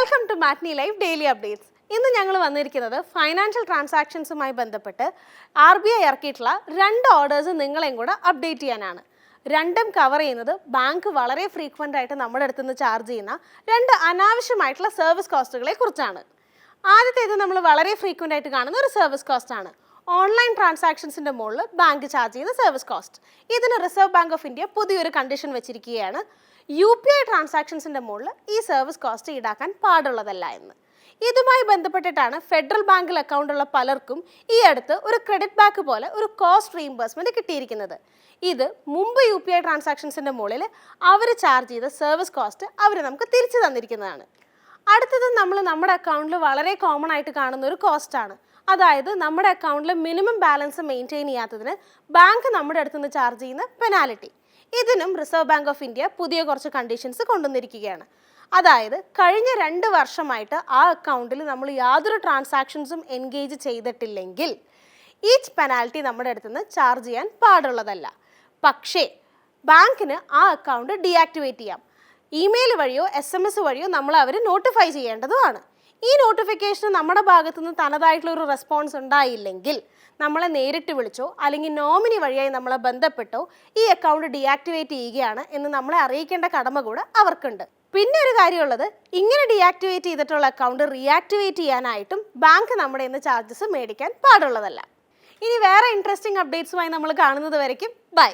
Welcome to matinee live daily updates. ഇന്ന് ഞങ്ങൾ വന്നിരിക്കുന്നത് ഫൈനാൻഷ്യൽ ട്രാൻസാക്ഷൻസുമായി ബന്ധപ്പെട്ട് RBI ഇറക്കിയിട്ടുള്ള 2 ഓർഡേഴ്സ് നിങ്ങളെയും കൂടെ അപ്ഡേറ്റ് ചെയ്യാനാണ്. രണ്ടും കവർ ചെയ്യുന്നത് ബാങ്ക് വളരെ ഫ്രീക്വൻ്റ് ആയിട്ട് നമ്മുടെ അടുത്ത് നിന്ന് ചാർജ് ചെയ്യുന്ന 2 അനാവശ്യമായിട്ടുള്ള സർവീസ് കോസ്റ്റുകളെ കുറിച്ചാണ്. ആദ്യത്തേത് നമ്മൾ വളരെ ഫ്രീക്വൻ്റ് ആയിട്ട് കാണുന്ന ഒരു സർവീസ് കോസ്റ്റാണ്. ഓൺലൈൻ ട്രാൻസാക്ഷൻസിൻ്റെ മുകളിൽ ബാങ്ക് ചാർജ് ചെയ്യുന്ന സർവീസ് കോസ്റ്റ്. ഇതിന് റിസർവ് ബാങ്ക് ഓഫ് ഇന്ത്യ പുതിയൊരു കണ്ടീഷൻ വെച്ചിരിക്കുകയാണ്. UPI ട്രാൻസാക്ഷൻസിൻ്റെ മുകളിൽ ഈ സർവീസ് കോസ്റ്റ് ഈടാക്കാൻ പാടുള്ളതല്ല എന്ന്. ഇതുമായി ബന്ധപ്പെട്ടിട്ടാണ് ഫെഡറൽ ബാങ്കിൽ അക്കൗണ്ടുള്ള പലർക്കും ഈ അടുത്ത് ഒരു ക്രെഡിറ്റ് ബാക്ക് പോലെ ഒരു കോസ്റ്റ് റീഇംബേഴ്സ്മെൻറ്റ് കിട്ടിയിരിക്കുന്നത്. ഇത് മുമ്പ് UPI ട്രാൻസാക്ഷൻസിൻ്റെ മുകളിൽ അവർ ചാർജ് ചെയ്ത സർവീസ് കോസ്റ്റ് അവർ നമുക്ക് തിരിച്ചു തന്നിരിക്കുന്നതാണ്. അടുത്തത് നമ്മൾ നമ്മുടെ അക്കൗണ്ടിൽ വളരെ കോമൺ ആയിട്ട് കാണുന്ന ഒരു കോസ്റ്റാണ്. അതായത് നമ്മുടെ അക്കൗണ്ടിൽ മിനിമം ബാലൻസ് മെയിൻറ്റെയിൻ ചെയ്യാത്തതിന് ബാങ്ക് നമ്മുടെ അടുത്ത് നിന്ന് ചാർജ് ചെയ്യുന്ന പെനാൽറ്റി. ഇതിനും റിസർവ് ബാങ്ക് ഓഫ് ഇന്ത്യ പുതിയ കുറച്ച് കണ്ടീഷൻസ് കൊണ്ടുവന്നിരിക്കുകയാണ്. അതായത് കഴിഞ്ഞ 2 വർഷമായിട്ട് ആ അക്കൗണ്ടിൽ നമ്മൾ യാതൊരു ട്രാൻസാക്ഷൻസും എൻഗേജ് ചെയ്തിട്ടില്ലെങ്കിൽ ഈച്ച് പെനാൽറ്റി നമ്മുടെ അടുത്ത് നിന്ന് ചാർജ് ചെയ്യാൻ പാടുള്ളതല്ല. പക്ഷേ ബാങ്കിന് ആ അക്കൗണ്ട് ഡീആക്ടിവേറ്റ് ചെയ്യാം. ഇമെയിൽ വഴിയോ SMS വഴിയോ നമ്മൾ അവർ നോട്ടിഫൈ ചെയ്യേണ്ടതുമാണ്. ഈ നോട്ടിഫിക്കേഷന് നമ്മുടെ ഭാഗത്തു നിന്ന് തനതായിട്ടുള്ള ഒരു റെസ്പോൺസ് ഉണ്ടായില്ലെങ്കിൽ നമ്മളെ നേരിട്ട് വിളിച്ചോ അല്ലെങ്കിൽ നോമിനി വഴിയായി നമ്മളെ ബന്ധപ്പെട്ടോ ഈ അക്കൗണ്ട് ഡീആക്ടിവേറ്റ് ചെയ്യുകയാണ് എന്ന് നമ്മളെ അറിയിക്കേണ്ട കടമ കൂടെ അവർക്കുണ്ട്. പിന്നെ ഒരു കാര്യമുള്ളത്, ഇങ്ങനെ ഡീആക്ടിവേറ്റ് ചെയ്തിട്ടുള്ള അക്കൗണ്ട് റീആക്ടിവേറ്റ് ചെയ്യാനായിട്ടും ബാങ്ക് നമ്മുടെ ഇന്ന് ചാർജസ് മേടിക്കാൻ പാടുള്ളതല്ല. ഇനി വേറെ ഇൻട്രസ്റ്റിംഗ് അപ്ഡേറ്റ്സുമായി നമ്മൾ കാണുന്നത് വരയ്ക്കും ബൈ.